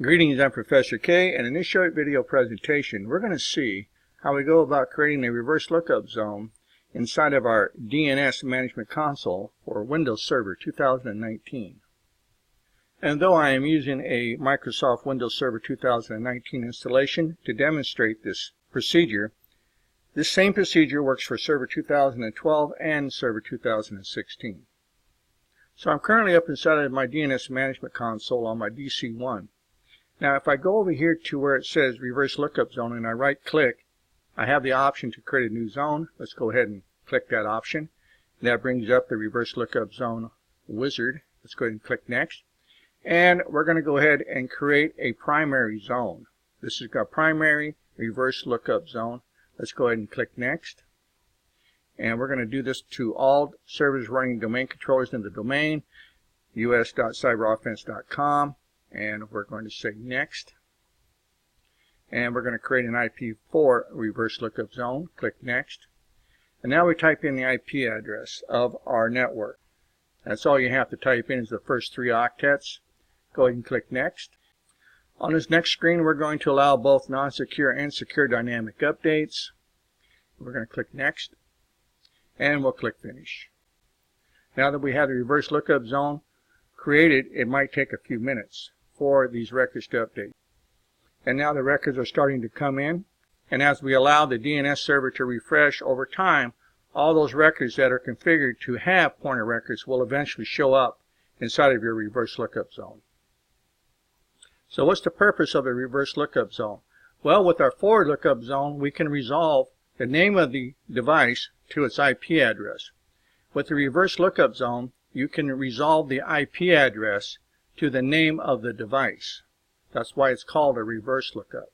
Greetings, I'm Professor K, and in this short video presentation we're going to see how we go about creating a reverse lookup zone inside of our DNS management console for Windows Server 2019. And though I am using a Microsoft Windows Server 2019 installation to demonstrate this procedure, this same procedure works for Server 2012 and Server 2016. So I'm currently up inside of my DNS management console on my DC1. Now if I go over here to where it says reverse lookup zone and I right click, I have the option to create a new zone. Let's go ahead and click that option. That brings up the reverse lookup zone wizard. Let's go ahead and click next. And we're going to go ahead and create a primary zone. This is our primary reverse lookup zone. Let's go ahead and click next. And we're going to do this to all servers running domain controllers in the domain, us.cyberoffense.com. And we're going to say next. And we're going to create an IP4 reverse lookup zone. Click next. And now we type in the IP address of our network. That's all you have to type in is the first 3 octets. Go ahead and click next. On this next screen we're going to allow both non-secure and secure dynamic updates. We're going to click next. And we'll click finish. Now that we have the reverse lookup zone created, it might take a few minutes for these records to update. And now the records are starting to come in, and as we allow the DNS server to refresh over time, all those records that are configured to have pointer records will eventually show up inside of your reverse lookup zone. So what's the purpose of a reverse lookup zone? Well, with our forward lookup zone we can resolve the name of the device to its IP address. With the reverse lookup zone you can resolve the IP address to the name of the device. That's why it's called a reverse lookup.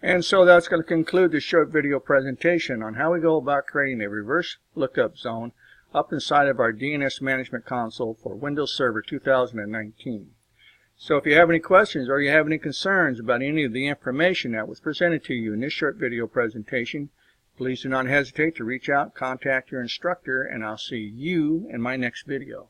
And so that's going to conclude this short video presentation on how we go about creating a reverse lookup zone up inside of our DNS management console for Windows Server 2019. So if you have any questions or you have any concerns about any of the information that was presented to you in this short video presentation, please do not hesitate to reach out, contact your instructor, and I'll see you in my next video.